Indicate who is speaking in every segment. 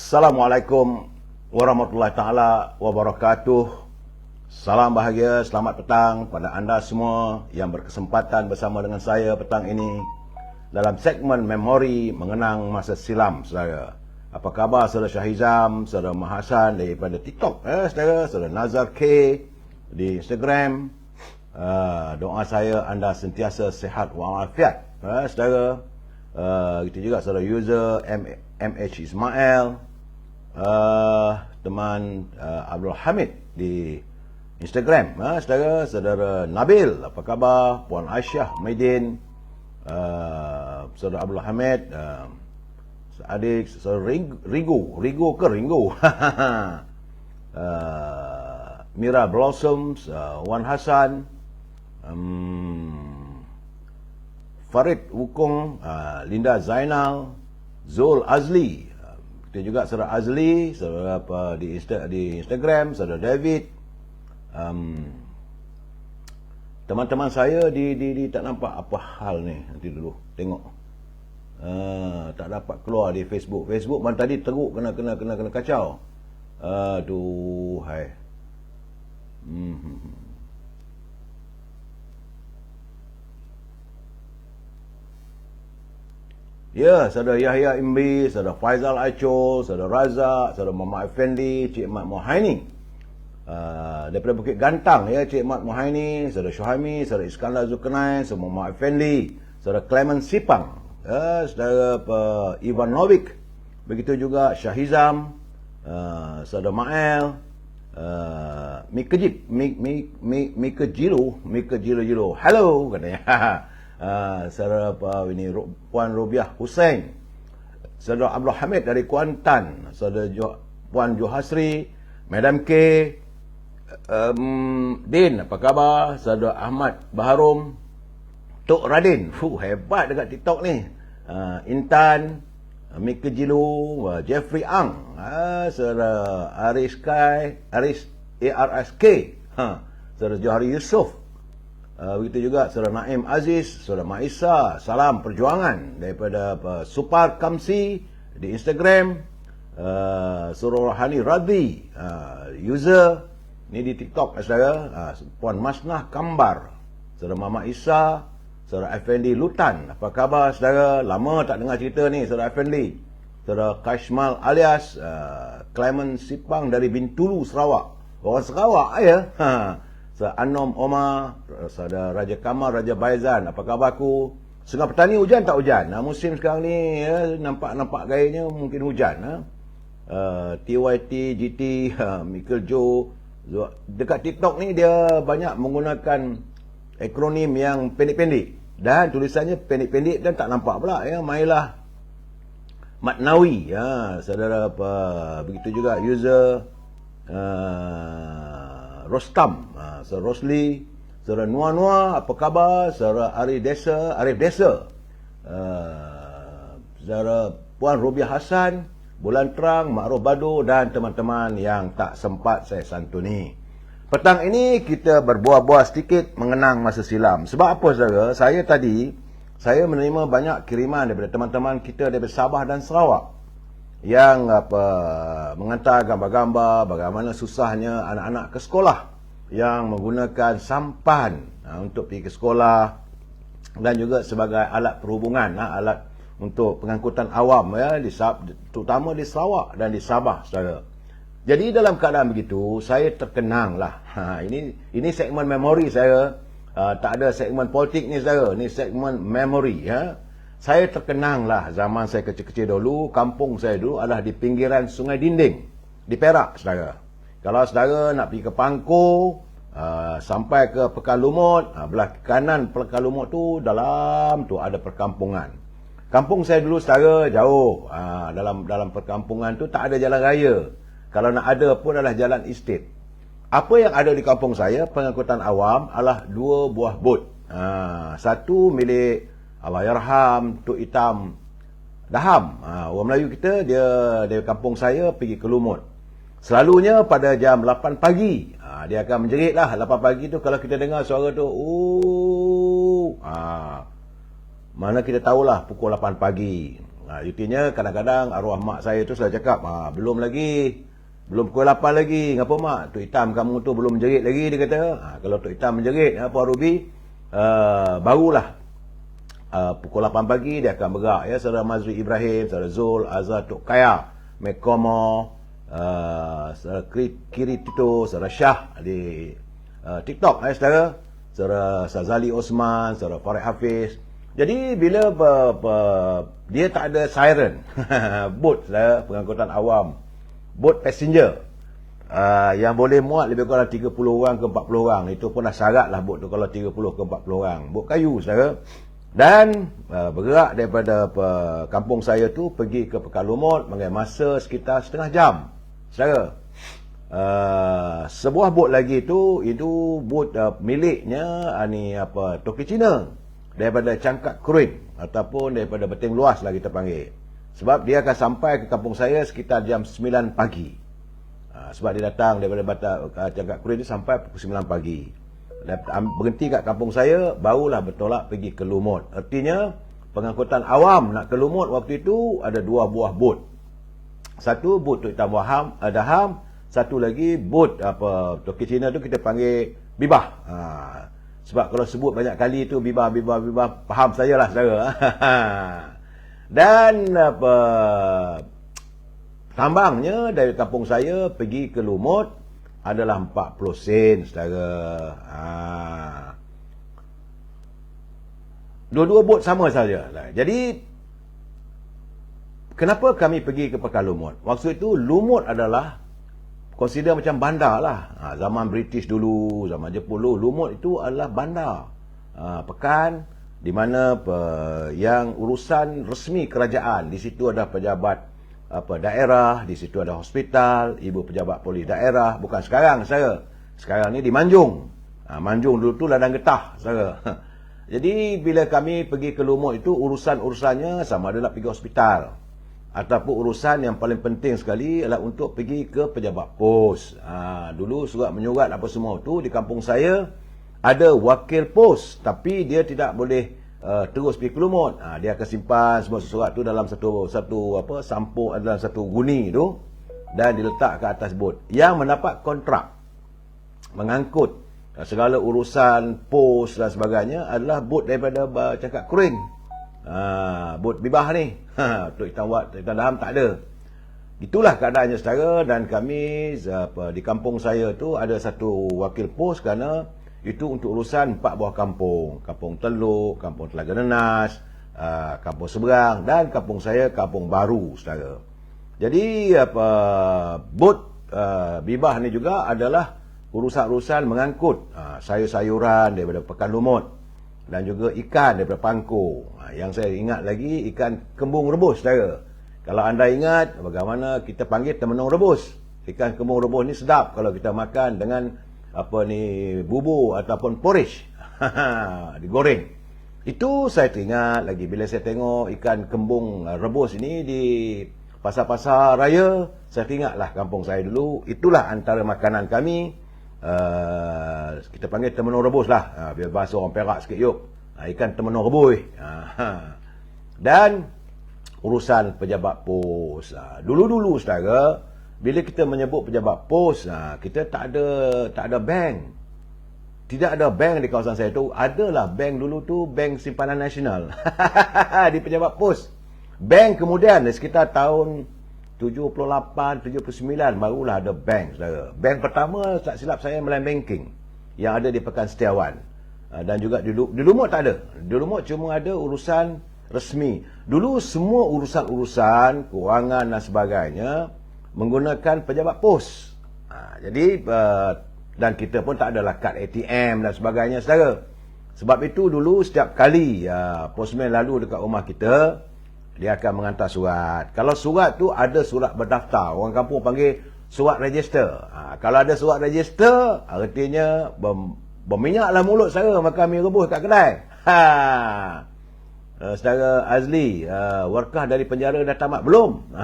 Speaker 1: Assalamualaikum warahmatullahi taala wabarakatuh. Salam bahagia, selamat petang pada anda semua yang berkesempatan bersama dengan saya petang ini dalam segmen memori mengenang masa silam saudara. Apa khabar saudara Syahizam, saudara Mahasan daripada TikTok, saudara Nazar K di Instagram. Doa saya anda sentiasa sihat walafiat, saudara. Gitu juga saudara user MH Ismail, teman Abdul Hamid di Instagram, saudara Nabil, apa khabar? Puan Aisyah Maidin, saudara Abdul Hamid, adik saudara Ringo Mira Blossoms, Wan Hassan, Farid Wukong, Linda Zainal, Zul Azli, kita juga saudara Azli, saudara di Instagram, saudara David, teman-teman saya di tak nampak apa hal ni, nanti dulu tengok, tak dapat keluar di Facebook mana tadi teruk kena kacau, aduh hai. Ya, saudara Yahya Imbi, saudara Faizal Acho, saudara Razak, saudara Mama Effendi, Cik Mat Mohaini, daripada Bukit Gantang, ya, Cik Mat Mohaini, saudara Syuhaimi, saudara Iskandar Zulkarnain, saudara Mama Effendi, saudara Clement Sipang, saudara Ivan Novik, begitu juga Syahizam, saudara Mael, Mika Jilo, hello katanya. Saudara ini Puan Robiah Hussein, saudara Abdul Hamid dari Kuantan, saudara Puan Johasri, Madam K, Din, apa khabar? Saudara Ahmad Baharum, Tok Radin, hebat dekat TikTok ni. Intan, Mika Jilu, Jeffrey Ang, saudara Aris ARSK, saudara Johari Yusof, begitu juga saudara Naim Aziz, saudara Maisa, salam perjuangan daripada Supar Kamsi di Instagram, saudara Rohani Radhi, user ni di TikTok, saudara Puan Masnah Kambar, saudara Mama Isa, saudara Effendi Lutan, apa khabar saudara? Lama tak dengar cerita ni saudara Effendi. Saudara Kashmal alias Clement Sipang dari Bintulu, Sarawak. Orang Sarawak ya. Saudara Anom Omar, saudara Raja Kamal, Raja Baizan, apa khabar aku? Sungai Petani hujan tak hujan? Musim sekarang ni ya, nampak gayanya mungkin hujan. TYT, GT, Michael Joe, dekat TikTok ni dia banyak menggunakan akronim yang pendek-pendek dan tulisannya pendek-pendek dan tak nampak pula ya. Mailah Matnawi, saudara begitu juga user Rostam, saudara Rosli, saudara Nuan, apa khabar? Saudara Arif Desa, saudara Puan Robiah Hassan, Bulan Terang, Ma'ruf Bado dan teman-teman yang tak sempat saya santuni. Petang ini kita berbual-bual sedikit mengenang masa silam. Sebab apa saudara? Saya menerima banyak kiriman daripada teman-teman kita daripada Sabah dan Sarawak yang mengantar gambar-gambar bagaimana susahnya anak-anak ke sekolah yang menggunakan sampan untuk pergi ke sekolah dan juga sebagai alat perhubungan, alat untuk pengangkutan awam ya, terutama di Sarawak dan di Sabah saudara. Jadi dalam keadaan begitu saya terkenang lah. Ini segmen memori saya, tak ada segmen politik ni saudara, ni segmen memori ya. Saya terkenang lah zaman saya kecil-kecil dulu, kampung saya dulu adalah di pinggiran Sungai Dinding, di Perak, saudara. Kalau saudara nak pergi ke Pangkor, sampai ke Pekan Lumut, belah kanan Pekan Lumut tu, dalam tu ada perkampungan. Kampung saya dulu, saudara, jauh. Dalam perkampungan tu tak ada jalan raya. Kalau nak ada pun adalah jalan estate. Apa yang ada di kampung saya, pengangkutan awam, adalah 2 buah bot. Satu milik Allahyarham Tok Hitam Daham, orang Melayu kita, dia dari kampung saya pergi ke Lumut. Selalunya pada jam 8 pagi, dia akan menjerit lah. 8 pagi tu kalau kita dengar suara tu, mana kita tahulah pukul 8 pagi. Artinya kadang-kadang arwah mak saya tu selalu cakap, belum pukul 8 lagi. Ngapa mak? Tok Hitam kamu tu belum menjerit lagi, dia kata. Kalau Tok Hitam menjerit, Puan Ruby, barulah pukul 8 pagi dia akan bergerak. Ya, saudara Mazri Ibrahim, saudara Zul, Azhar, Tok Kaya, Mekomo, saudara Kiri Tito, saudara Syah di TikTok, saudara Sazali Osman, saudara Farid Hafiz. Jadi bila dia tak ada siren, bot pengangkutan awam, bot passenger, yang boleh muat lebih kurang 30 orang ke 40 orang. Itu pun dah syarat lah bot tu kalau 30 ke 40 orang. Bot kayu, saudara. Dan bergerak daripada kampung saya tu pergi ke Pekan Lumut mengambil masa sekitar setengah jam, saudara. Sebuah bot lagi tu, itu bot miliknya Toki Cina daripada Cangkat Kuring ataupun daripada Beting Luas lah kita panggil. Sebab dia akan sampai ke kampung saya sekitar jam 9 pagi. Sebab dia datang daripada Cangkat Kuring ni sampai pukul 9 pagi. Berhenti kat kampung saya, barulah bertolak pergi ke Lumut. Artinya pengangkutan awam nak ke Lumut waktu itu ada 2 buah bot. Satu bot Tok Hitam Daham, satu lagi bot Toki Cina tu kita panggil Bibah. Sebab kalau sebut banyak kali tu Bibah, faham saya lah, saudara. Dan tambangnya dari kampung saya pergi ke Lumut adalah 40 sen, saudara. Dua-dua bot sama saja. Jadi kenapa kami pergi ke Pekan Lumut? Waktu itu Lumut adalah consider macam bandar lah. Zaman British dulu, zaman Jepun dulu, Lumut itu adalah bandar. Pekan di mana yang urusan resmi kerajaan. Di situ ada pejabat daerah, di situ ada hospital, ibu pejabat polis daerah. Bukan sekarang, saudara. Sekarang ni di Manjung. Manjung dulu tu ladang getah, saudara. Jadi bila kami pergi ke Lumut itu, urusan-urusannya sama ada nak pergi hospital ataupun urusan yang paling penting sekali adalah untuk pergi ke pejabat pos. Dulu surat menyurat apa semua tu di kampung saya ada wakil pos, tapi dia tidak boleh terus pergi ke Lumut. Dia akan simpan semua surat tu dalam satu sampuk, dalam satu guni tu, dan diletak ke atas bot yang mendapat kontrak mengangkut segala urusan pos dan sebagainya adalah bot daripada Cangkat Kuring. Bot Bibah ni. Tok Hitam Daham tak ada. Itulah keadaannya, saudara. Dan kami di kampung saya tu ada satu wakil pos kerana itu untuk urusan 4 buah kampung. Kampung Teluk, Kampung Telaga Nenas, Kampung Seberang dan kampung saya Kampung Baru, saudara. Jadi bot Bibah ni juga adalah urusan-urusan mengangkut sayur-sayuran daripada Pekan Lumut dan juga ikan daripada Pangkor. Yang saya ingat lagi ikan kembung rebus, saudara. Kalau anda ingat bagaimana kita panggil temenung rebus. Ikan kembung rebus ni sedap kalau kita makan dengan bubur ataupun porridge. Digoreng. Itu saya teringat lagi bila saya tengok ikan kembung rebus ini di pasar-pasar raya. Saya teringatlah kampung saya dulu. Itulah antara makanan kami. Kita panggil temenung rebus lah. Biar bahasa orang Perak sikit yuk. Ikan temenung rebus. Dan urusan pejabat pos. Dulu-dulu, saudara, bila kita menyebut pejabat pos, kita tak ada bank. Tidak ada bank di kawasan saya tu. Adalah bank dulu tu, Bank Simpanan Nasional. Di pejabat pos. Bank kemudian sekitar tahun 78, 79 barulah ada bank, saudara. Bank pertama tak silap saya Melayu Banking yang ada di Pekan Setiawan. Dan juga di Lumut tak ada. Di Lumut cuma ada urusan resmi. Dulu semua urusan-urusan kewangan dan sebagainya menggunakan pejabat pos. Jadi dan kita pun tak adalah kad ATM dan sebagainya, saudara. Sebab itu dulu setiap kali postman lalu dekat rumah kita, dia akan mengantar surat. Kalau surat tu ada surat berdaftar, orang kampung panggil surat register. Kalau ada surat register, artinya berminyaklah mulut saya makan mi rebus kat kedai. Saudara Azli, warkah dari penjara dah tamat belum?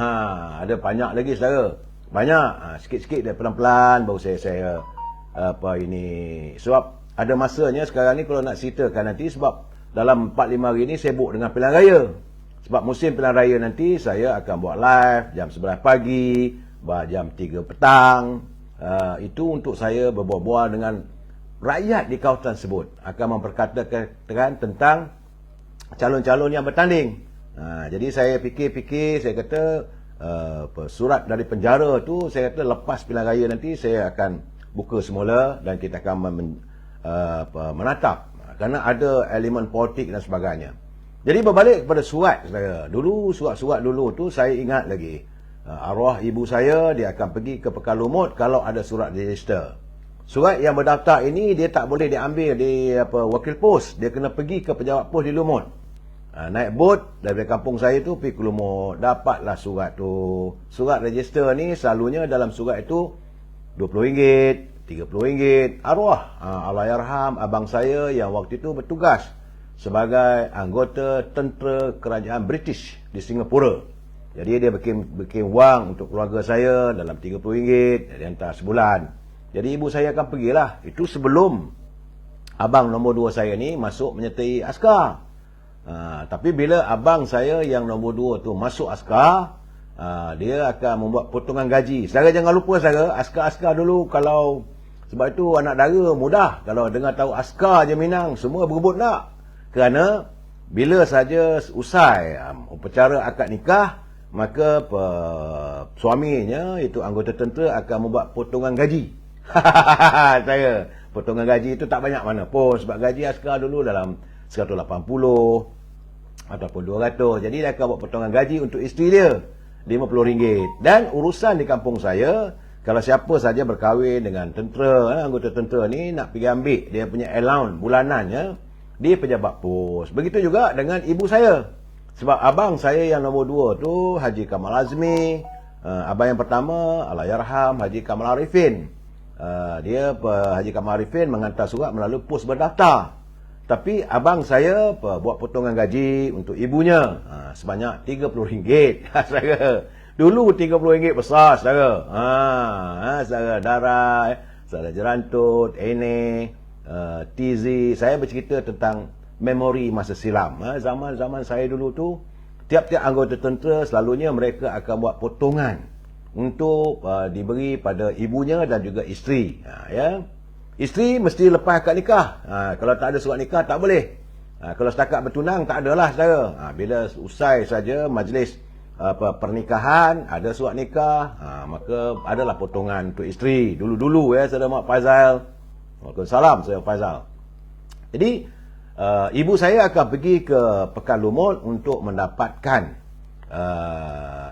Speaker 1: Ada banyak lagi, saudara. Banyak. Sikit-sikit dia pelan-pelan baru saya sebab ada masanya sekarang ni kalau nak ceritakan nanti, sebab dalam 4-5 hari ni sibuk dengan pilihan raya. Sebab musim pilihan raya nanti saya akan buat live jam 11 pagi, jam 3 petang. Itu untuk saya berbual-bual dengan rakyat di kawasan tersebut, akan memperkatakan tentang calon-calon yang bertanding. Jadi saya fikir-fikir, saya kata surat dari penjara tu, saya kata lepas pilihan raya nanti saya akan buka semula dan kita akan menatap, kerana ada elemen politik dan sebagainya. Jadi berbalik kepada surat saya. Dulu surat-surat dulu tu saya ingat lagi. Arwah ibu saya dia akan pergi ke Pekan Lumut kalau ada surat register. Surat yang berdaftar ini dia tak boleh diambil di wakil pos, dia kena pergi ke pejabat pos di Lumut. Naik bot dari kampung saya tu pergi ke Lumut, dapatlah surat tu. Surat register ni selalunya dalam surat itu RM20, RM30. Arwah Allahyarham abang saya yang waktu itu bertugas sebagai anggota tentera kerajaan British di Singapura. Jadi dia bikin wang untuk keluarga saya dalam RM30 dia hantar sebulan. Jadi ibu saya akan pergilah. Itu sebelum abang nombor 2 saya ni masuk menyertai askar. Tapi bila abang saya yang nombor 2 tu masuk askar, dia akan membuat potongan gaji. Saudara jangan lupa saudara, askar-askar dulu kalau, sebab itu anak dara mudah. Kalau dengar tahu askar je Minang, semua berebut nak. Kerana bila saja usai upacara akad nikah, maka suaminya itu anggota tentera akan membuat potongan gaji. Saya potongan gaji itu tak banyak mana pun, sebab gaji askar dulu dalam 180 ataupun 200. Jadi dia akan buat potongan gaji untuk isteri dia RM50. Dan urusan di kampung saya, kalau siapa saja berkahwin dengan tentera, anggota tentera ni nak pergi ambil dia punya allowance bulanannya di pejabat pos. Begitu juga dengan ibu saya. Sebab abang saya yang nombor 2 tu Haji Kamal Azmi, abang yang pertama Allahyarham Haji Kamal Arifin. Haji Kamal Arifin mengantar surat melalui pos berdaftar. Tapi abang saya buat potongan gaji untuk ibunya sebanyak RM30. Saudara, dulu RM30 besar saudara. Saudara Dara, saudara Jerantut, Ene, TZ. Saya bercerita tentang memori masa silam. Zaman-zaman saya dulu tu, tiap-tiap anggota tentera selalunya mereka akan buat potongan untuk diberi pada ibunya dan juga isteri. Isteri mesti lepas akad nikah. Kalau tak ada surat nikah tak boleh. Kalau setakat bertunang tak adalah saudara. Bila usai saja majlis pernikahan, ada surat nikah, maka adalah potongan untuk isteri. Dulu-dulu saudara Mak Faizal. Waalaikumsalam saya Faizal. Jadi ibu saya akan pergi ke Pekan Lumut untuk mendapatkan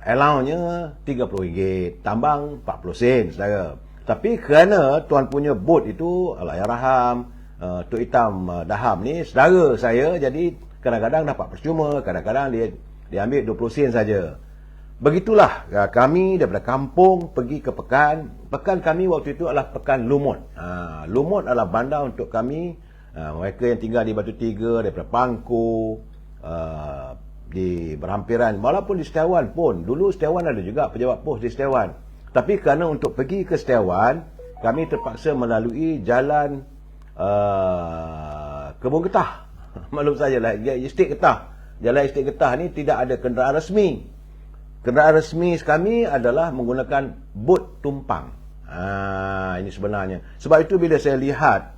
Speaker 1: allowance-nya RM30, tambang 40 sen saudara. Tapi kerana tuan punya bot itu Allahyarham Tok Hitam Daham ni saudara saya, jadi kadang-kadang dapat percuma, kadang-kadang dia ambil 20 sen saja. Begitulah kami daripada kampung pergi ke pekan. Pekan kami waktu itu adalah Pekan Lumut. Lumut adalah bandar untuk kami, mereka yang tinggal di Batu Tiga, daripada Pangku, di berhampiran, walaupun di Setiawan pun. Dulu Setiawan ada juga pejabat pos di Setiawan. Tapi kerana untuk pergi ke Setiawan, kami terpaksa melalui jalan Kebun Getah. Maklum sajalah, Estate Getah. Jalan Estate Getah ni tidak ada kenderaan resmi. Kenderaan resmi kami adalah menggunakan bot tumpang. Ini sebenarnya. Sebab itu bila saya lihat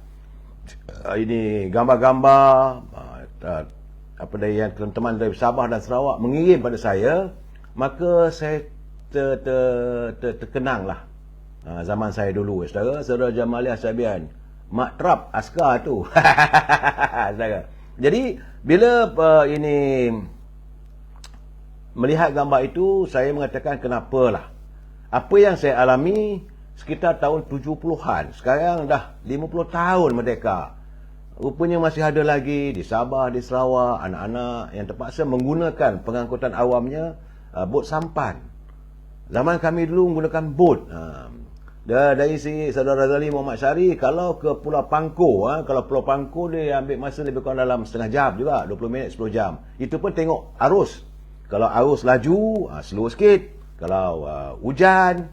Speaker 1: ini gambar-gambar apa yang teman-teman dari Sabah dan Sarawak mengirim pada saya, maka saya terkenanglah zaman saya dulu, saudara Jamaliah Sabian, Mak Trap askar tu. Saudara. Jadi bila ini melihat gambar itu, saya mengatakan kenapalah. Apa yang saya alami sekitar tahun 70-an, sekarang dah 50 tahun merdeka. Rupanya masih ada lagi di Sabah, di Sarawak, anak-anak yang terpaksa menggunakan pengangkutan awamnya bot sampan. Zaman kami dulu menggunakan bot. Dari si saudara Razali Muhammad Syari, kalau ke Pulau Pangko, kalau Pulau Pangko dia ambil masa lebih kurang dalam setengah jam juga, 20 minit, 10 jam. Itu pun tengok arus. Kalau arus laju, slow sikit. Kalau hujan,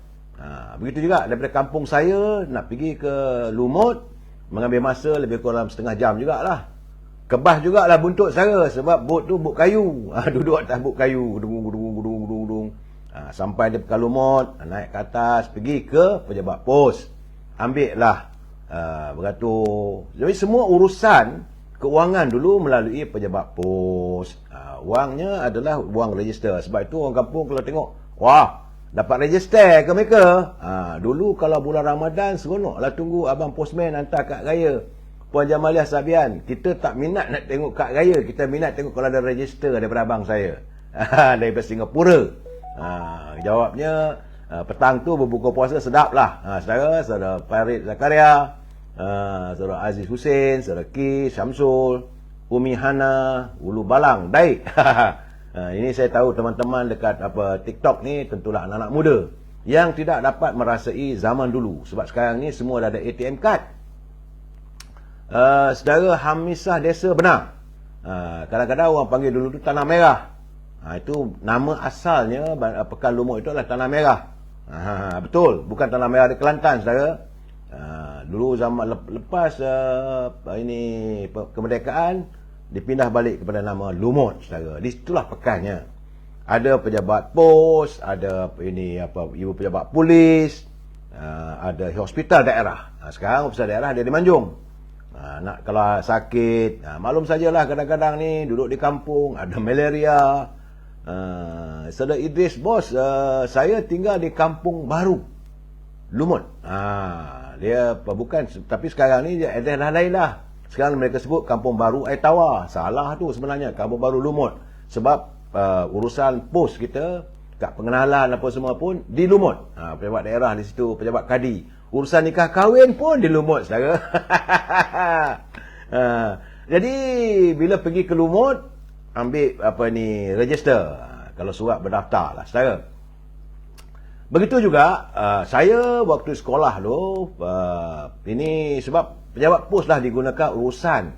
Speaker 1: begitu juga daripada kampung saya nak pergi ke Lumut, mengambil masa lebih kurang setengah jam jugalah. Kebas jugalah buntut saudara, sebab bot tu bot kayu. Duduk atas bot kayu, dung. Sampai dia Pekan Lumut, naik ke atas, pergi ke pejabat pos. Ambil lah beratur. Jadi semua urusan keuangan dulu melalui pejabat pos. Wangnya adalah wang register. Sebab itu orang kampung kalau tengok, wah, dapat register ke mereka? Dulu kalau bulan Ramadan, seronoklah tunggu abang postman hantar kad raya. Puan Jamaliah Sabian, kita tak minat nak tengok kad raya. Kita minat tengok kalau ada register daripada abang saya. Daripada Singapura. Jawabnya, petang tu berbuka puasa sedap lah. Saudara Farid Zakaria, saudara Aziz Hussein, saudara Ki, Syamsul, Umi Hana, Ulu Balang, Daik. Ini saya tahu teman-teman dekat TikTok ni tentulah anak-anak muda yang tidak dapat merasai zaman dulu. Sebab sekarang ni semua dah ada ATM card. Saudara Hamisah Desa Benar, kadang-kadang orang panggil dulu tu Tanah Merah. Itu nama asalnya Pekan Lumut itu adalah Tanah Merah. Betul, bukan Tanah Merah di Kelantan, saudara. Dulu zaman lepas ini kemerdekaan dipindah balik kepada nama Lumut, saudara. Di situlah pekannya. Ada pejabat pos, ada ibu pejabat polis, ada hospital daerah. Sekarang hospital daerah ada di Manjung. Kalau sakit, maklum sajalah kadang-kadang ni duduk di kampung ada malaria. Saudara Idris, bos, saya tinggal di Kampung Baru Lumut. Dia bukan, tapi sekarang ni dia adalah lain lah. Sekarang mereka sebut Kampung Baru Aitawa. Salah tu sebenarnya, Kampung Baru Lumut. Sebab urusan pos kita, kad pengenalan apa semua pun di Lumut. Pejabat daerah di situ, pejabat kadi. Urusan nikah kahwin pun di Lumut, saudara. Jadi bila pergi ke Lumut, ambil register. Kalau surat berdaftar lah, saudara. Begitu juga saya waktu sekolah tu, ini sebab pejabat pos lah digunakan urusan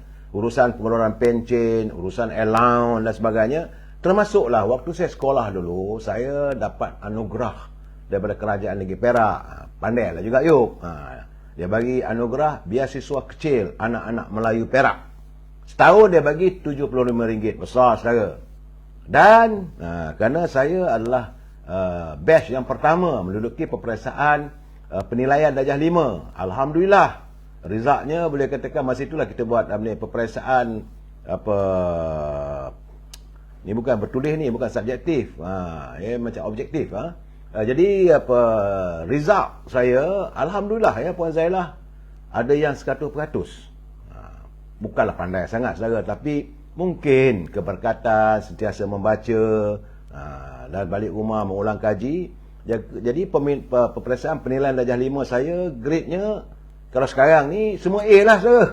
Speaker 1: pengeluaran pencen, urusan allowance dan sebagainya. Termasuklah waktu saya sekolah dulu, saya dapat anugerah daripada Kerajaan Negeri Perak. Pandai lah juga yuk. Dia bagi anugerah biasiswa kecil anak-anak Melayu Perak. Setahun dia bagi RM75. Besar, saudara. Dan kerana saya adalah batch yang pertama menduduki peperiksaan penilaian darjah 5. Alhamdulillah. Resultnya boleh katakan masa itulah kita buat peperiksaan ni bukan bertulis ni, bukan subjektif. Macam objektif. Jadi result saya, alhamdulillah ya puan Zailah, ada yang 100%. Bukanlah pandai sangat, saudara, tapi mungkin keberkatan sentiasa membaca dan balik rumah mengulang kaji. Jadi peperiksaan penilaian darjah 5 saya, grade-nya kalau sekarang ni semua A lah, saudara.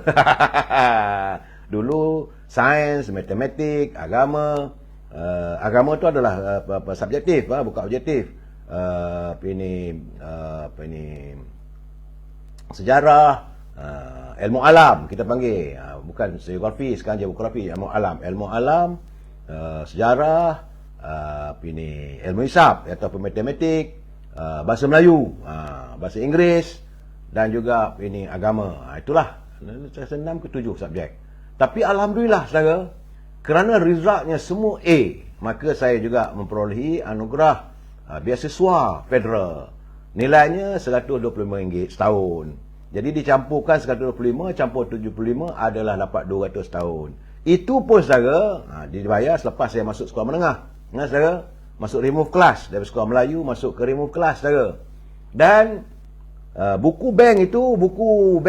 Speaker 1: Dulu sains, matematik, agama. Agama tu adalah subjektif, bukan objektif. Sejarah, ilmu alam kita panggil, bukan geografi, sekarang geografi, ilmu alam, sejarah, ilmu hisab atau matematik, bahasa Melayu, bahasa Inggeris dan juga agama. Itulah 6 ke 7 subjek. Tapi alhamdulillah, saudara, kerana resultnya semua A, maka saya juga memperolehi anugerah beasiswa federal. Nilainya RM125 setahun. Jadi dicampurkan 125 campur 75 adalah dapat 200 setahun. Itu pun, saudara, dibayar selepas saya masuk sekolah menengah. Saudara, masuk remove class. Dari sekolah Melayu masuk ke remove class, saudara. Dan buku bank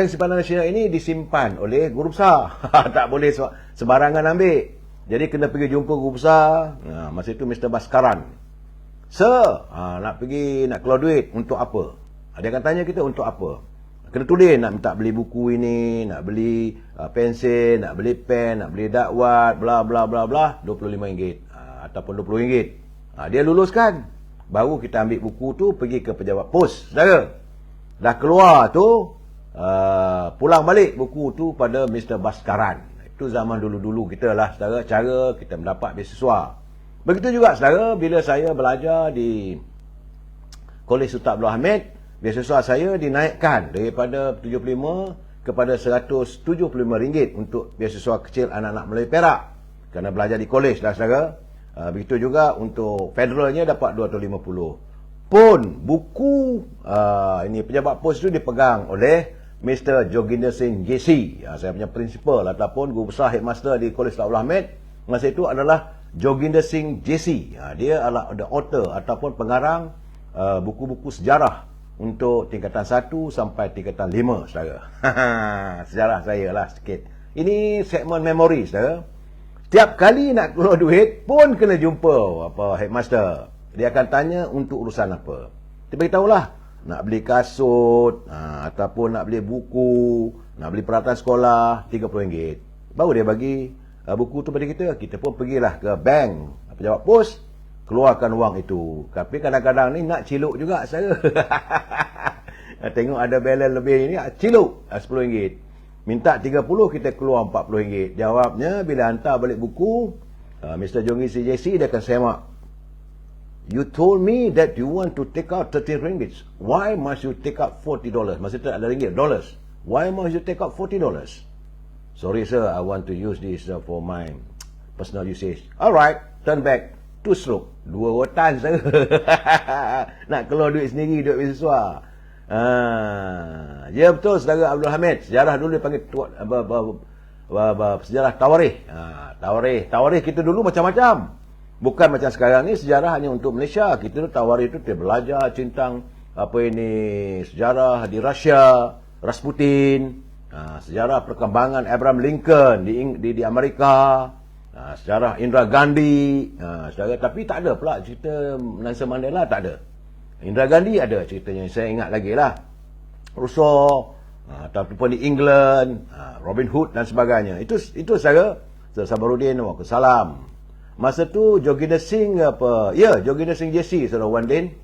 Speaker 1: simpanan nasional ini disimpan oleh guru besar. Tak boleh sembarangan ambil. Jadi kena pergi jumpa guru besar. Masa itu Mr. Baskaran. Sir, nak keluar duit untuk apa? Dia akan tanya kita untuk apa. Kena tulis, nak minta beli buku ini, nak beli pensil, nak beli pen, nak beli dakwat, bla bla bla bla, RM25 ataupun RM20. Dia luluskan. Baru kita ambil buku tu pergi ke pejabat pos, saudara. Dah keluar tu, pulang balik buku tu pada Mr. Baskaran. Itu zaman dulu-dulu kita lah, saudara, cara kita mendapat beasiswa. Begitu juga, saudara, bila saya belajar di Kolej Sultan Abdul Hamid, beasiswa saya dinaikkan daripada 75 kepada RM175 untuk beasiswa kecil anak-anak Melayu Perak kerana belajar di kolej dah saudara. Begitu juga untuk federalnya dapat RM250. Pun buku ini pejabat pos itu dipegang oleh Mr. Joginder Singh JC. Saya punya principal ataupun guru besar headmaster di Kolej Laul Ahmed masa itu adalah Joginder Singh JC. Dia adalah the author ataupun pengarang buku-buku sejarah untuk tingkatan 1 sampai tingkatan 5 saudara. Sejarah saya lah sikit. Ini segmen memori saudara. Setiap kali nak keluar duit pun kena jumpa headmaster. Dia akan tanya untuk urusan apa. Dia beritahulah nak beli kasut ataupun nak beli buku, nak beli peralatan sekolah RM30. Baru dia bagi buku tu pada kita. Kita pun pergilah ke bank pejabat pos, keluarkan wang itu. Tapi kadang-kadang ni nak ciluk juga saya. Tengok ada balance lebih ni, ciluk RM10. Minta 30, kita keluar RM40. Jawabnya bila hantar balik buku, Mr. Jongi CJC dia akan semak. You told me that you want to take out RM13. Why must you take out $40? Masih tak ada ringgit, dollars. Why must you take out $40? Sorry sir, I want to use this for my personal usage. Alright, turn back. 2 stroke. 2 rotan saya. Nak keluar duit sendiri, duit beasiswa. Ya betul saudara Abdul Hamid. Sejarah dulu dia panggil sejarah Tawarikh. Tawarikh kita dulu macam-macam. Bukan macam sekarang ni sejarah hanya untuk Malaysia. Kita tu Tawarikh itu dia belajar tentang sejarah di Rusia, Rasputin, sejarah perkembangan Abraham Lincoln di Amerika, sejarah Indira Gandhi, tapi tak ada pula cerita Nelson Mandela, tak ada. Indira Gandhi ada ceritanya, saya ingat lagi lah. Rousseau, ataupun di England, Robin Hood dan sebagainya. Itu saya Sabaruddin Waalaikumsalam. Masa tu Joginder Singh Joginder Singh JC Saudara Wan Din,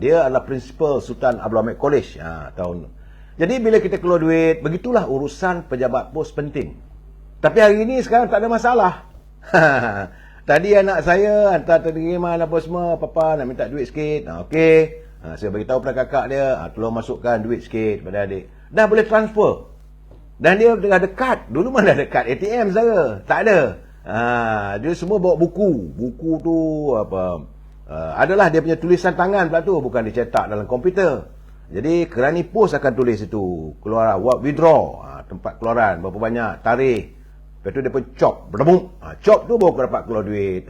Speaker 1: dia adalah principal Sultan Abdul Hamid College tahun. Jadi bila kita keluar duit, begitulah urusan pejabat pos penting. Tapi hari ini sekarang tak ada masalah. Tadi anak saya hantar terima apa semua, papa nak minta duit sikit. Okey. Saya beritahu pada kakak dia, tolong masukkan duit sikit pada adik. Dah boleh transfer. Dan dia ada kad. Dulu mana ada kad ATM saya? Tak ada. Dia semua bawa buku. Buku tu adalah dia punya tulisan tangan pula tu, bukan dicetak dalam komputer. Jadi kerani pos akan tulis itu, keluar withdraw, tempat keluaran berapa banyak, tarikh. Lepas tu dia pun chop, berdebuk. Chop tu baru dapat keluar duit.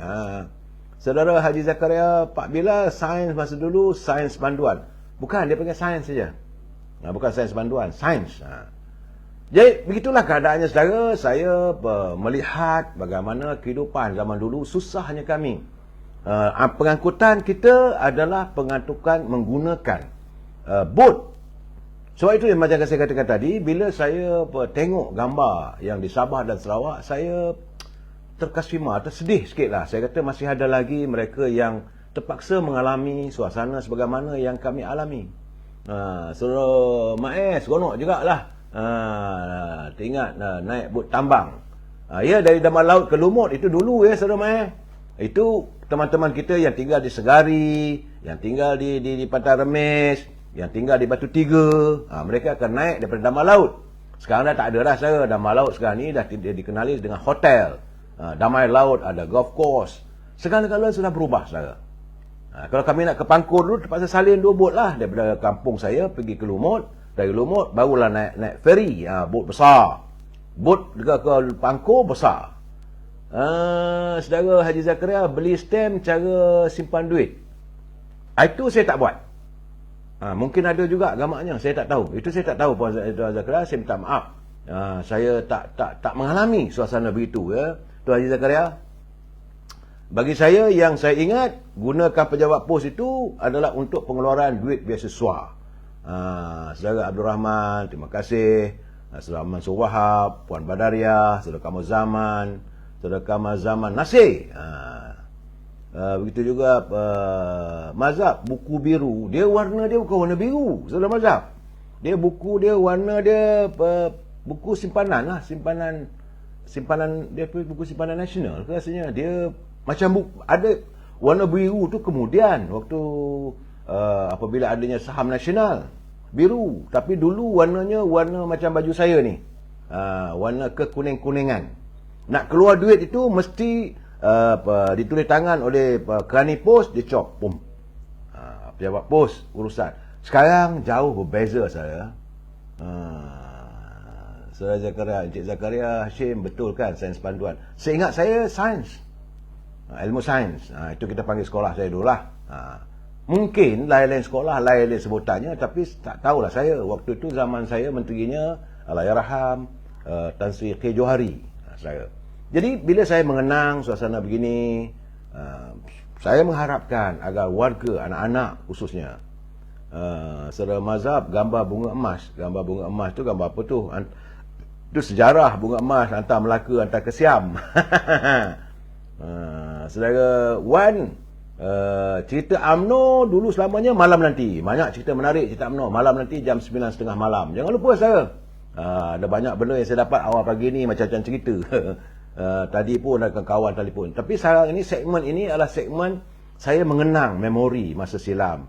Speaker 1: Saudara Haji Zakaria, Pak Bila, sains masa dulu, sains panduan. Bukan, dia panggil sains saja. Bukan sains panduan, sains. Jadi begitulah keadaannya saudara. Saya melihat bagaimana kehidupan zaman dulu susahnya kami. Pengangkutan kita adalah pengangkutan menggunakan bot. Sebab itu yang macam saya katakan tadi, bila saya tengok gambar yang di Sabah dan Sarawak, saya terkesima, tersedih sikit lah. Saya kata masih ada lagi mereka yang terpaksa mengalami suasana sebagaimana yang kami alami. Saudara Maes, seronok jugalah. Ingat naik bot tambang. Ya, dari Damai Laut ke Lumut, itu dulu ya saudara Maes. Itu teman-teman kita yang tinggal di Segari, yang tinggal di Pantai Remis, yang tinggal di Batu Tiga, mereka akan naik daripada Damai Laut. Sekarang dah tak ada dah saya. Damai Laut sekarang ni dah dikenali dengan hotel. Damai Laut ada golf course. Segala-galanya sudah berubah saudara. Kalau kami nak ke Pangkor dulu, terpaksa salin 2 bot lah. Daripada kampung saya pergi ke Lumut. Dari Lumut barulah naik ferry, bot besar. Bot ke Pangkor besar. Saudara Haji Zakaria beli stem cara simpan duit. Itu saya tak buat. Mungkin ada juga gamaknya, saya tak tahu. Itu saya tak tahu Puan Zakaria, saya minta maaf. Saya tak mengalami suasana begitu ya. Tuan Haji Zakaria, bagi saya yang saya ingat, gunakan pejabat pos itu adalah untuk pengeluaran duit beasiswa. Saudara Abdul Rahman, terima kasih. Saudara Mansur Wahab, Puan Badaria, Saudara Kamal Zaman, Saudara Kamal Zaman Nasir. Begitu juga Mazhab, buku biru. Dia warna dia bukan warna biru, Saudara Mazhab. Dia buku dia warna dia buku simpanan lah, simpanan dia buku simpanan nasional ke rasanya. Dia macam buku, ada warna biru tu kemudian waktu apabila adanya saham nasional. biru. Tapi dulu warnanya warna macam baju saya ni. Warna kekuning-kuningan. Nak keluar duit itu mesti ditulis tangan oleh kerani pos, dia cop. Pum. Pejabat pos urusan. Sekarang jauh berbeza saya. Saudara Zakaria, Encik Zakaria Hashim, betul kan sains panduan? Seingat saya sains. Ilmu sains. Itu kita panggil sekolah saya dulu lah. Mungkin lain-lain sekolah, lain-lain sebutannya, tapi tak tahulah saya. Waktu itu zaman saya menterinya Allahyarham Tan Sri K. Johari. Saya. Jadi bila saya mengenang suasana begini, saya mengharapkan agar warga, anak-anak khususnya, secara mazhab, gambar bunga emas. Gambar bunga emas tu gambar apa tu? Itu sejarah bunga emas hantar Melaka, hantar ke Siam. Saudara Wan, cerita UMNO dulu selamanya malam nanti. Banyak cerita menarik cerita UMNO. Malam nanti jam 9.30 malam. Jangan lupa saudara. Ada banyak benda yang saya dapat awal pagi ni macam-macam cerita. Tadi pun ada kawan telefon. Tapi sekarang ini, segmen ini adalah segmen saya mengenang memori masa silam.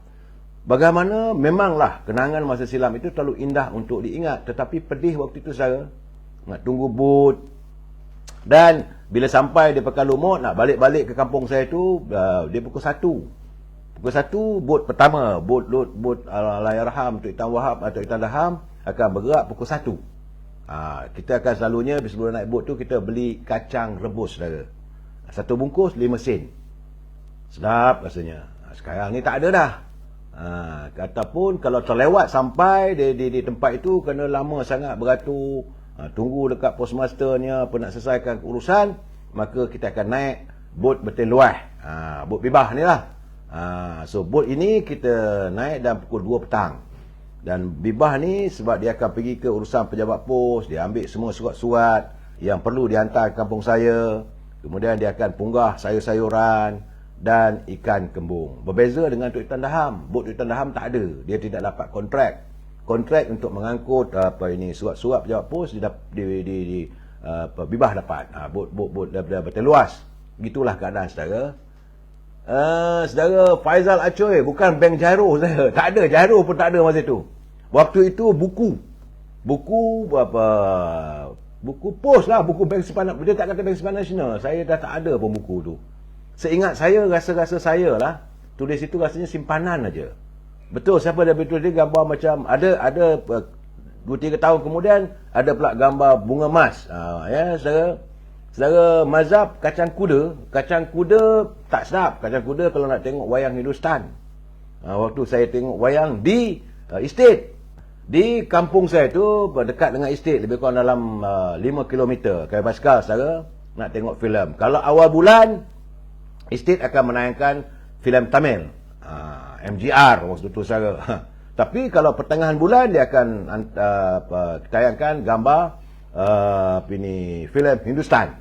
Speaker 1: Bagaimana memanglah kenangan masa silam itu terlalu indah untuk diingat. Tetapi pedih waktu itu saya nak tunggu bot. Dan bila sampai di Pekan Lumut, nak balik-balik ke kampung saya tu, dia pukul 1. Pukul 1, bot pertama, bot Allahyarham Tok Hitam Wahab atau Hitam Daham akan bergerak pukul 1. Kita akan selalunya sebelum naik bot tu kita beli kacang rebus saudara. Satu bungkus 5 sen. Sedap rasanya. Sekarang ni tak ada dah. Ataupun kalau terlewat sampai di tempat itu kena lama sangat beratur, tunggu dekat postmasternya apa nak selesaikan urusan, maka kita akan naik bot betul luah. Bot bibah ni lah. So bot ini kita naik dalam pukul 2 petang. Dan bibah ni sebab dia akan pergi ke urusan pejabat pos, dia ambil semua surat-surat yang perlu dihantar ke kampung saya. Kemudian dia akan punggah sayur-sayuran dan ikan kembung. Berbeza dengan Tok Hitam Daham. Bot Tok Hitam Daham tak ada. Dia tidak dapat kontrak. Kontrak untuk mengangkut surat-surat pejabat pos di bibah dapat. Bot daripada luas. Gitulah keadaan saudara. Saudara Faizal Acoy, bukan bank gyro saya. Tak ada, gyro pun tak ada masa itu. Waktu itu buku pos lah, buku bank simpanan. Dia tak kata bank simpanan nasional. Saya dah tak ada pun buku tu. Seingat saya, rasa-rasa saya lah, tulis itu rasanya simpanan aja. Betul, siapa dah betul dia gambar macam ada 2-3 tahun kemudian ada pula gambar bunga emas. Ya, saudara mazhab kacang kuda tak sedap. Kacang kuda kalau nak tengok wayang Hindustan. Waktu saya tengok wayang di estate di kampung saya tu, dekat dengan estate, lebih kurang dalam 5 km kaya basikal saudara, nak tengok filem. Kalau awal bulan estate akan menayangkan filem Tamil, MGR waktu tu saudara. Tapi kalau pertengahan bulan dia akan tayangkan gambar filem Hindustan.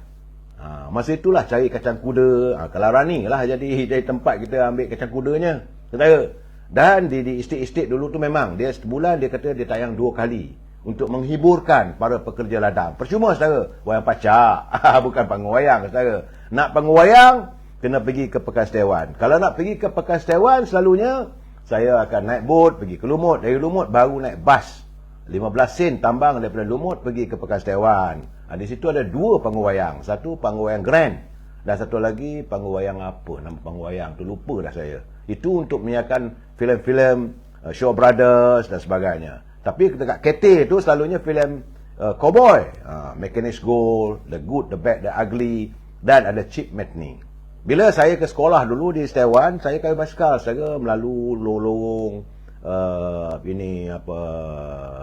Speaker 1: Masa itulah cari kacang kuda. Kalau running lah jadi tempat kita ambil kacang kudanya saudara. Dan di estate-estate dulu tu memang dia sebulan dia kata dia tayang 2 kali untuk menghiburkan para pekerja ladang. Percuma saudara, wayang pacak. Bukan panggung wayang saudara. Nak panggung wayang kena pergi ke Pekan Setiawan. Kalau nak pergi ke Pekan Setiawan, selalunya saya akan naik bot pergi ke Lumut. Dari Lumut baru naik bas 15 sen tambang daripada Lumut pergi ke Pekan Setiawan. Di situ ada 2 panggung wayang. Satu panggung wayang Grand dan satu lagi panggung wayang apa nama panggung wayang tu, lupa dah saya. Itu untuk menyiarkan filem-filem Shaw Brothers dan sebagainya. Tapi dekat KT tu selalunya filem Cowboy, Mechanics Gold, The Good, The Bad, The Ugly, dan ada Cheap Matinee. Bila saya ke sekolah dulu di Setiawan, saya kayu basikal saya melalui lorong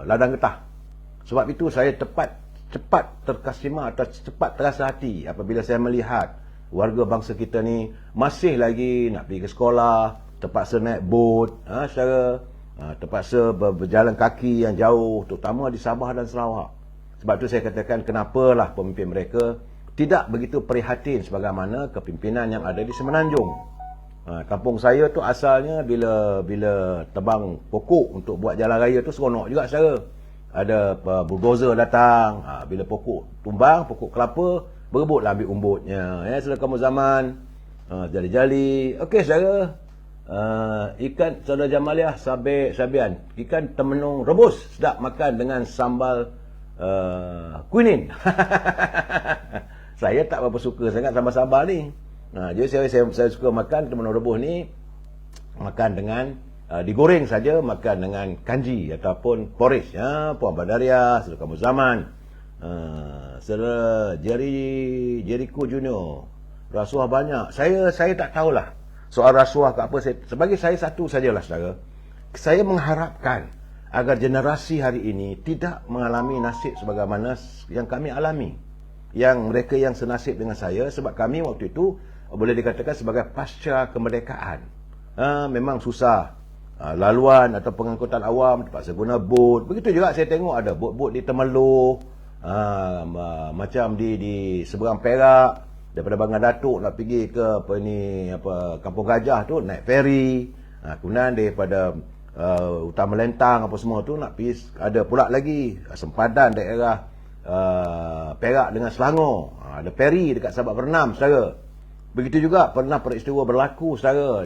Speaker 1: ladang getah. Sebab itu saya cepat terkesima atau cepat terasa hati apabila saya melihat warga bangsa kita ni masih lagi nak pergi ke sekolah, terpaksa naik bot, terpaksa berjalan kaki yang jauh, terutama di Sabah dan Sarawak. Sebab itu saya katakan kenapalah pemimpin mereka tidak begitu prihatin sebagaimana kepimpinan yang ada di Semenanjung. Kampung saya tu asalnya bila tebang pokok untuk buat jalan raya tu seronok juga saudara. Ada bulldozer datang, bila pokok tumbang, pokok kelapa, berebutlah ambil umbutnya. Ya, sudah kamu zaman jali-jali. Okey saudara. Ikan saudara Jamaliah Sabian, ikan temenung rebus sedap makan dengan sambal kuinin. Saya tak berapa suka sangat sambal-sambal ni. Jadi saya suka makan temenung rebus ni, makan dengan digoreng saja, makan dengan kanji ataupun porridge. Puan Badaria, saudara Kamu Zaman, saudara Jericho Junior, rasuah banyak. Saya tak tahulah soal rasuah ke apa. Sebagai saya satu sajalah saudara, saya mengharapkan agar generasi hari ini tidak mengalami nasib sebagaimana yang kami alami, yang mereka yang senasib dengan saya. Sebab kami waktu itu boleh dikatakan sebagai pasca kemerdekaan. Memang susah, laluan atau pengangkutan awam terpaksa guna bot. Begitu juga saya tengok ada bot-bot di Temerloh, macam di seberang Perak, daripada Bangar Datuk nak pergi ke Kampung Gajah tu naik feri. Kemudian daripada Utama Lentang apa semua tu nak pergi, ada pula lagi sempadan daerah Perak dengan Selangor, ada feri dekat Sabak Bernam saudara. Begitu juga pernah peristiwa berlaku saudara,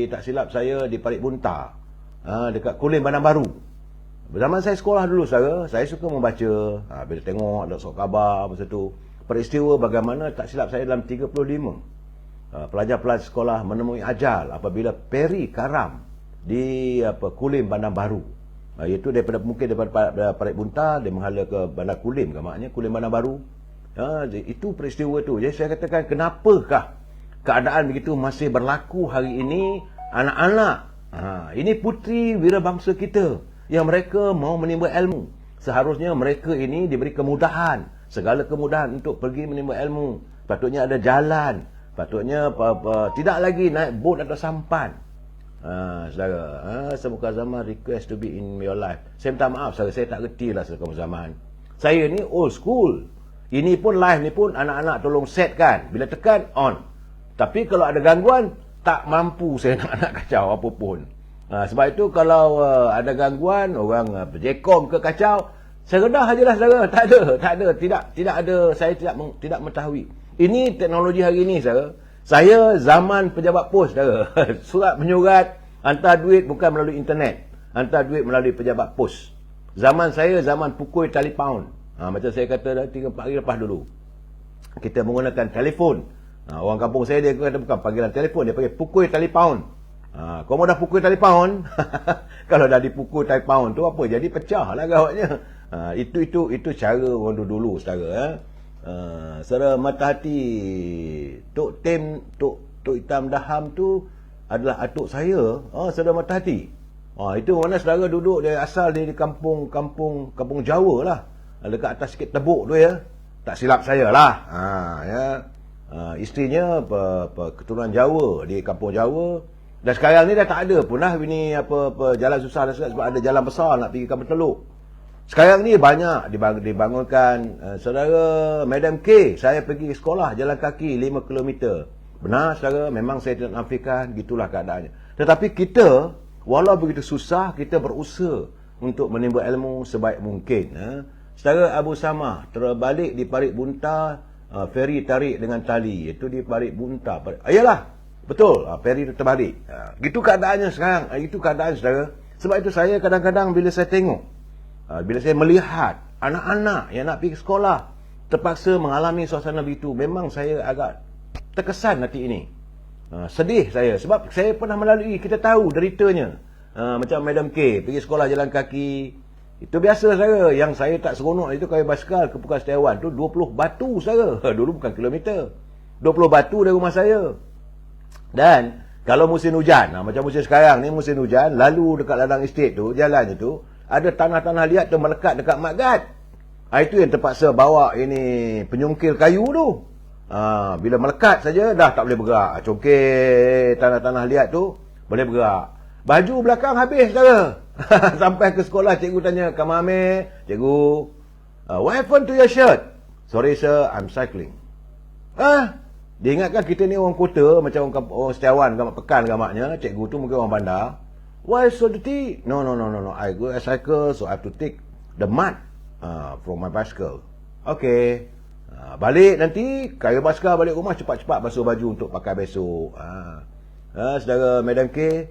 Speaker 1: tak silap saya di Parit Bunta, dekat Kulim Bandar Baru. Zaman saya sekolah dulu saudara, saya suka membaca, bila tengok ada surat khabar masa tu, peristiwa bagaimana tak silap saya dalam 35 pelajar-pelajar sekolah menemui ajal apabila feri karam di Kulim Bandar Baru. Iaitu mungkin daripada Parit Bunta dia menghala ke Bandar Kulim, maknanya Kulim Bandar Baru. Itu peristiwa tu. Jadi saya katakan, kenapakah keadaan begitu masih berlaku hari ini? Anak-anak, ini puteri wirabangsa kita yang mereka mau menimba ilmu. Seharusnya mereka ini diberi kemudahan, segala kemudahan untuk pergi menimba ilmu. Patutnya ada jalan, patutnya tidak lagi naik bot atau sampan. Saudara, semoga zaman request to be in your life. Saya minta maaf saudara, saya tak reti lah semoga zaman. Saya ni old school. Ini pun live ni pun anak-anak tolong setkan, bila tekan on. Tapi kalau ada gangguan, tak mampu saya nak kacau apa pun. Sebab itu kalau ada gangguan, orang berjekom ke kacau, saya redah sajalah saudara. Tak ada, tidak ada, saya tidak mengetahui. Ini teknologi hari ini saudara. Saya zaman pejabat pos saudara. Surat menyurat, hantar duit bukan melalui internet, hantar duit melalui pejabat pos. Zaman saya zaman pukul telefon. Macam saya kata 3-4 hari lepas dulu, kita menggunakan telefon. Orang kampung saya dia kata bukan panggilan telefon, dia panggil pukul telefon. Kau mau dah pukul telefon, kalau dah dipukul telefon tu apa, jadi pecah lah gawatnya. Itu cara orang dulu saudara. Saudara Mata Hati, Tok Hitam Daham tu adalah atuk saya. Saudara Mata Hati, itu mana saudara duduk, dia asal dia di kampung Jawa lah, dekat atas sikit Tebuk tu ya. Tak silap saya lah. Isterinya keturunan Jawa di kampung Jawa. Dan sekarang ni dah tak ada pun lah ini jalan susah sebab ada jalan besar nak pergi Kampung Teluk. Sekarang ni banyak dibangunkan. Saudara Madam K, saya pergi sekolah jalan kaki 5 km. Benar saudara, memang saya tidak nafikan, gitulah keadaannya. Tetapi kita, walau begitu susah, kita berusaha untuk menimba ilmu sebaik mungkin. Saudara Abu Samah terbalik di Parit Bunta, feri tarik dengan tali. Itu di Parit Bunta. Ayalah, betul, feri itu terbalik. Gitu keadaannya sekarang. Itu keadaan saudara. Sebab itu saya kadang-kadang bila saya tengok, bila saya melihat anak-anak yang nak pergi sekolah terpaksa mengalami suasana begitu, memang saya agak terkesan hati ini. Sedih saya, sebab saya pernah melalui, kita tahu deritanya. Macam Madam K pergi sekolah jalan kaki, itu biasa saudara. Yang saya tak seronok itu kayu basikal ke Pukan Setiawan tu 20 batu saudara. Dulu bukan kilometer, 20 batu dari rumah saya. Dan kalau musim hujan, macam musim sekarang ni musim hujan, lalu dekat ladang estate tu, jalan tu ada tanah-tanah liat tu melekat dekat mat guard. Itu yang terpaksa bawa ini penyungkil kayu tu. Bila melekat saja dah tak boleh bergerak. Congkir tanah-tanah liat tu boleh bergerak. Baju belakang habis saudara. Sampai ke sekolah, cikgu tanya, Kamame, cikgu, what happened to your shirt? Sorry sir, I'm cycling. Dia ingatkan kita ni orang kota, macam orang Setiawan, gamak pekan gamaknya. Cikgu tu mungkin orang bandar. Why so dirty? No. I go cycle, so I have to take the mud from my bicycle. Okay. Balik nanti, kayu basikal balik rumah, cepat-cepat basuh baju untuk pakai besok. Saudara Medan K,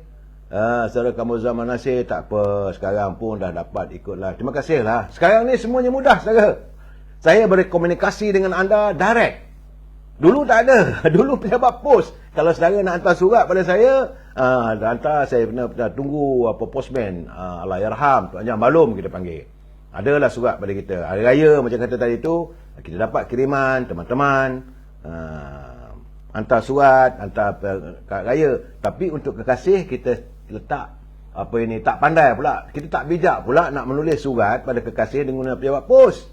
Speaker 1: saudara Kamu Zaman Nasir, tak apa, sekarang pun dah dapat ikutlah. Terima kasih lah. Sekarang ni semuanya mudah, saudara. Saya berkomunikasi dengan anda direct. Dulu tak ada. Dulu pejabat pos. Kalau saudara nak hantar surat pada saya, hantar, saya pernah tunggu postman, Allahyarham, Tuan Jam Balum kita panggil. Adalah surat pada kita. Hari Raya macam kata tadi tu, kita dapat kiriman teman-teman, hantar surat, hantar kad raya. Tapi untuk kekasih kita letak tak pandai pula. Kita tak bijak pula nak menulis surat pada kekasih dengan pejabat pos.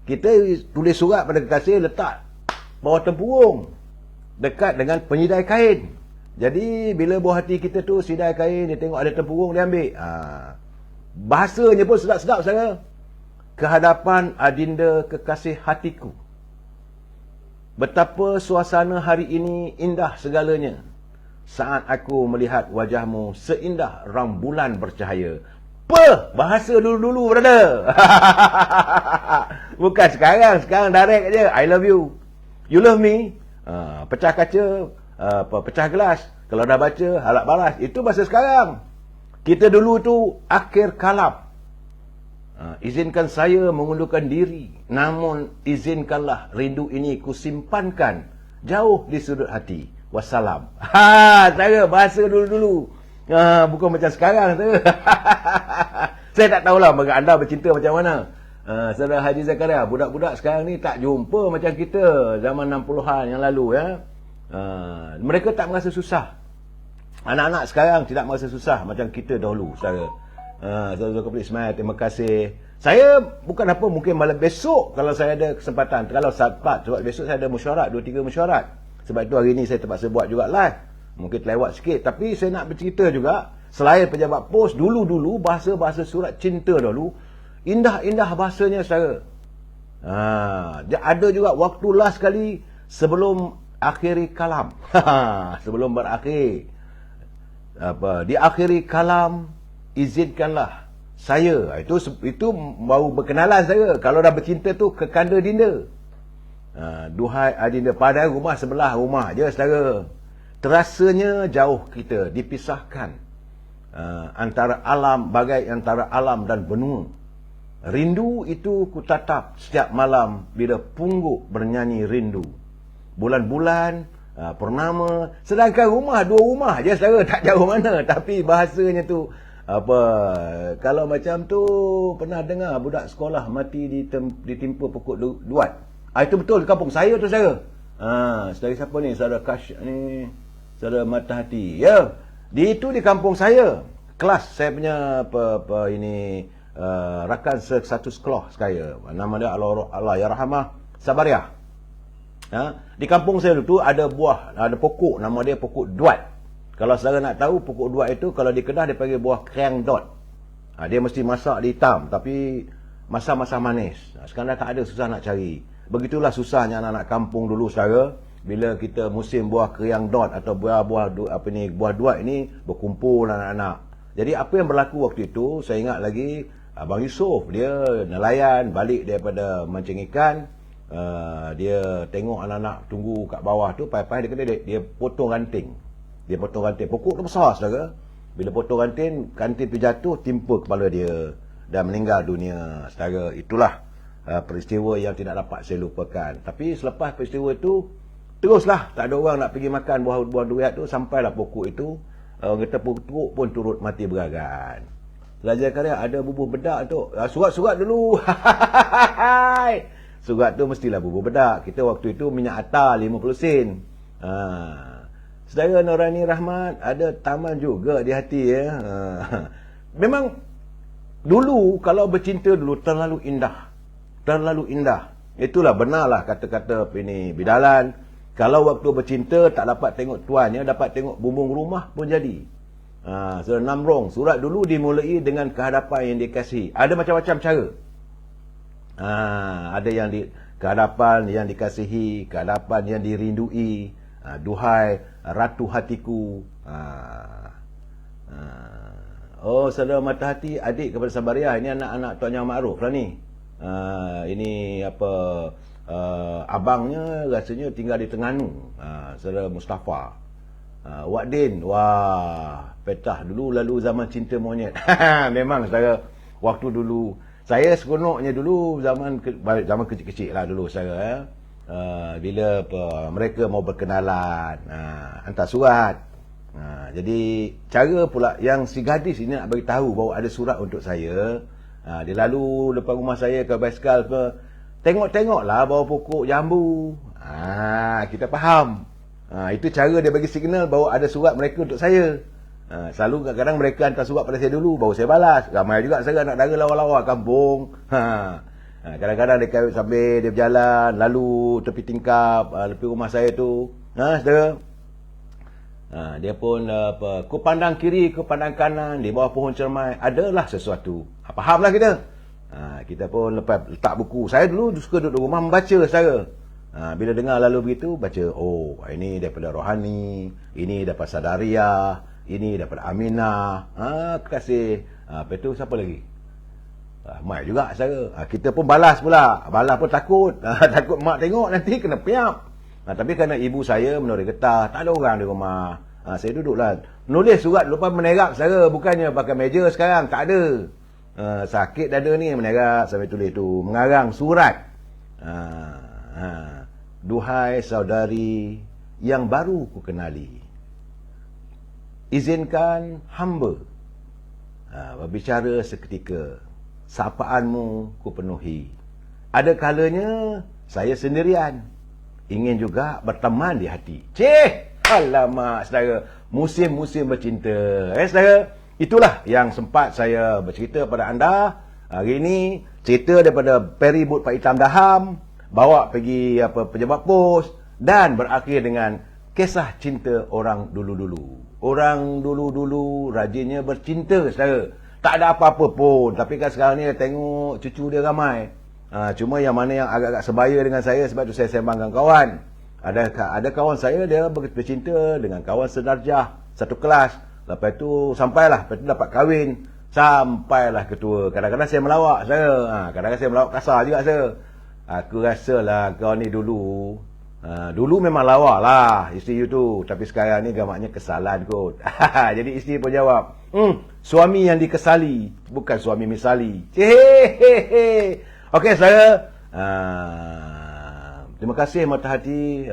Speaker 1: Kita tulis surat pada kekasih letak bawah tempurung dekat dengan penyidai kain. Jadi bila buah hati kita tu sidai kain, dia tengok ada tempurung, dia ambil. Bahasanya pun sedap-sedap saya. Kehadapan adinda kekasih hatiku, betapa suasana hari ini indah segalanya saat aku melihat wajahmu seindah rembulan bercahaya. Bahasa dulu-dulu, brother. Bukan sekarang direct aja. I love you, you love me. Pecah kaca, pecah gelas. Kalau dah baca, harap balas. Itu bahasa sekarang. Kita dulu tu akhir kalam. Izinkan saya mengundurkan diri, namun izinkanlah rindu ini kusimpankan jauh di sudut hati. Wassalam. Saya bahasa dulu-dulu. Bukan macam sekarang. Saya tak tahulah anda bercinta macam mana. Saudara Haji Zakaria, budak-budak sekarang ni tak jumpa macam kita zaman 60-an yang lalu, ya. Mereka tak merasa susah. Anak-anak sekarang tidak merasa susah macam kita dahulu, saudara. Saudara Zulkifli Ismail, terima kasih. Saya bukan apa, mungkin malam besok kalau saya ada kesempatan, kalau sempat, sebab besok saya ada mesyuarat, 2-3 mesyuarat. Sebab itu hari ni saya terpaksa buat juga live. Mungkin terlewat sikit, tapi saya nak bercerita juga. Selain pejabat pos, dulu-dulu bahasa-bahasa surat cinta dahulu indah-indah bahasanya, saudara. Ada juga waktu last kali sebelum akhiri kalam. Sebelum berakhir. Diakhiri kalam, izinkanlah saya. Itu baru berkenalan saya. Kalau dah bercinta tu kekanda dinda. Duhai adinda, pada rumah sebelah rumah je, saudara. Terasanya jauh kita dipisahkan. Antara alam, bagai antara alam dan benua. Rindu itu ku tatap setiap malam bila pungguk bernyanyi rindu. Bulan-bulan, purnama, sedangkan rumah 2 rumah je, saudara, tak jauh mana. Tapi bahasanya tu kalau macam tu, pernah dengar budak sekolah mati ditimpa pokok duat. Itu betul di kampung saya tu, saudara. Saudara siapa ni? Saudara Kash ni, saudara Mata Hati. Ya, di kampung saya. Kelas saya punya rakan satu sekolah saya, nama dia Allahyarhamah Sabariah. Di kampung saya tu ada pokok, nama dia pokok duat. Kalau saudara nak tahu pokok duat itu, kalau di Kedah dia panggil buah kriang dot. Dia mesti masak di hitam, tapi masak manis. Sekarang dah tak ada, susah nak cari. Begitulah susahnya anak-anak kampung dulu, saudara. Bila kita musim buah kriang dot atau buah duat ini, berkumpul anak-anak. Jadi apa yang berlaku waktu itu, saya ingat lagi, Abang Yusof, dia nelayan balik daripada mancing ikan. Dia tengok anak-anak tunggu kat bawah tu, pai-pai dia potong ranting. Pokok tu besar, saudara. Bila potong ranting tu jatuh, timpa kepala dia dan meninggal dunia, saudara. Itulah peristiwa yang tidak dapat saya lupakan. Tapi selepas peristiwa itu, teruslah tak ada orang nak pergi makan buah duit tu, sampailah pokok itu, orang kata pokok pun turut mati beragan. Belajar karya ada bubuh bedak tu. Surat-surat dulu. Surat tu mestilah bubuh bedak. Kita waktu itu minyak atar 50 sen. Saudara Norani Rahmat, ada taman juga di hati, ya. Memang dulu kalau bercinta dulu terlalu indah. Terlalu indah. Itulah benarlah kata-kata bidalan. Kalau waktu bercinta tak dapat tengok tuannya, dapat tengok bumbung rumah pun jadi. Surah Namrong, surat dulu dimulai dengan kehadapan yang dikasihi. Ada macam-macam cara. Ada yang kehadapan yang dikasihi, kehadapan yang dirindui. Duhai ratu hatiku. Saudara Mata Hati, adik kepada Sabariah. Ini anak-anak Tuan Yang Ma'ruf lah ni. Ini abangnya rasanya tinggal di Terengganu, saudara Mustafa. Wak Din, wah, petah dulu lalu zaman cinta monyet. Memang saya waktu dulu, saya seronoknya dulu zaman kecil-kecil lah dulu saya. Bila mereka mau berkenalan, hantar surat. Jadi cara pula yang si gadis ini nak bagi tahu bahawa ada surat untuk saya. Dia lalu depan rumah saya ke basikal ke, tengok-tengoklah bawah pokok jambu. Kita faham. Itu cara dia bagi signal bahawa ada surat mereka untuk saya. Selalu kadang-kadang mereka hantar surat pada saya dulu, baru saya balas. Ramai juga saya anak dara lawa-lawa kampung. Kadang-kadang dia kawin sambil dia berjalan, lalu tepi tingkap, tepi rumah saya tu. Saudara. Dia pun ku pandang kiri, ku pandang kanan, di bawah pohon cermai adalah sesuatu. Fahamlah kita. Kita pun letak buku. Saya dulu suka duduk rumah membaca saya. Bila dengar lalu begitu, baca, oh, ini daripada Rohani, ini daripada Sadaria, ini daripada Aminah. Kasih. Lepas tu siapa lagi? Mai juga saya. Kita pun balas pula. Balas pun takut. Takut mak tengok nanti kena piap. Tapi kerana ibu saya menuri getah, tak ada orang di rumah. Saya duduklah. Nulis surat lupa menerak saya. Bukannya pakai meja sekarang. Tak ada. Sakit dada ni menerak sampai tulis tu. Mengarang surat. Duhai saudari yang baru ku kenali, izinkan hamba berbicara seketika. Sapaanmu ku penuhi. Ada kalanya saya sendirian, ingin juga berteman di hati. Alamak saudara, musim-musim bercinta. Saudara, itulah yang sempat saya bercerita pada anda hari ini. Cerita daripada Peribut Pak Hitam Daham, bawa pergi pejabat pos, dan berakhir dengan kisah cinta orang dulu-dulu. Orang dulu-dulu rajinnya bercinta, saudara. Tak ada apa-apa pun. Tapi kan sekarang ni tengok cucu dia ramai. Cuma yang mana yang agak-agak sebaya dengan saya, sebab tu saya sembangkan kawan. Ada kawan saya, dia bercinta dengan kawan sedarjah, satu kelas. Lepas tu sampailah, lepas tu dapat kahwin. Sampailah ketua. Kadang-kadang saya melawak saya. Kadang-kadang saya melawak kasar juga saya. Aku rasalah kau ni dulu. Dulu memang lawak lah isteri you tu. Tapi sekarang ni gamaknya kesalan kot. Jadi isteri pun jawab, suami yang dikesali, bukan suami misali. Okey saya. Terima kasih mata hati.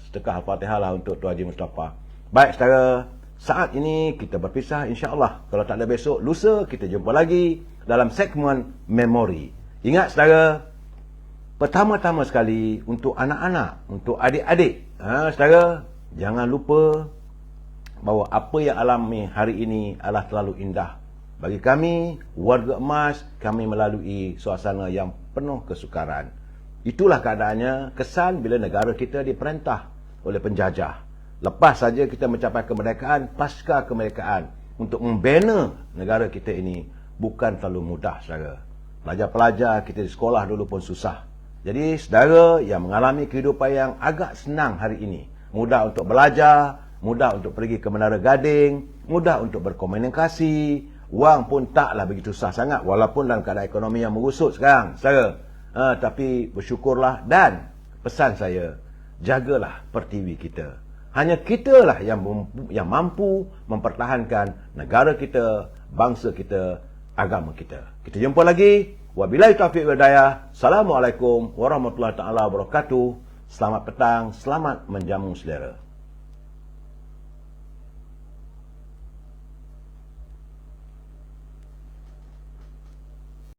Speaker 1: Sedekah Al-Fatihah lah untuk Tuan Haji Mustafa. Baik saudara, saat ini kita berpisah insya-Allah. Kalau tak ada besok, lusa kita jumpa lagi dalam segmen memori. Ingat saudara, pertama-tama sekali untuk anak-anak, untuk adik-adik, saudara, jangan lupa bahawa apa yang alami hari ini adalah terlalu indah. Bagi kami, warga emas, kami melalui suasana yang penuh kesukaran. Itulah keadaannya, kesan bila negara kita diperintah oleh penjajah. Lepas saja kita mencapai kemerdekaan, pasca kemerdekaan, untuk membina negara kita ini bukan terlalu mudah, saudara. Pelajar-pelajar kita di sekolah dulu pun susah. Jadi saudara yang mengalami kehidupan yang agak senang hari ini, mudah untuk belajar, mudah untuk pergi ke Menara Gading, mudah untuk berkomunikasi, wang pun taklah begitu susah sangat walaupun dalam keadaan ekonomi yang merusut sekarang, saudara. Tapi bersyukurlah, dan pesan saya, jagalah pertiwi kita. Hanya kitalah yang mampu mempertahankan negara kita, bangsa kita, agama kita. Kita jumpa lagi. Wabillahi taufiq wal hidayah. Assalamualaikum warahmatullahi taala wabarakatuh. Selamat petang, selamat menjamu selera.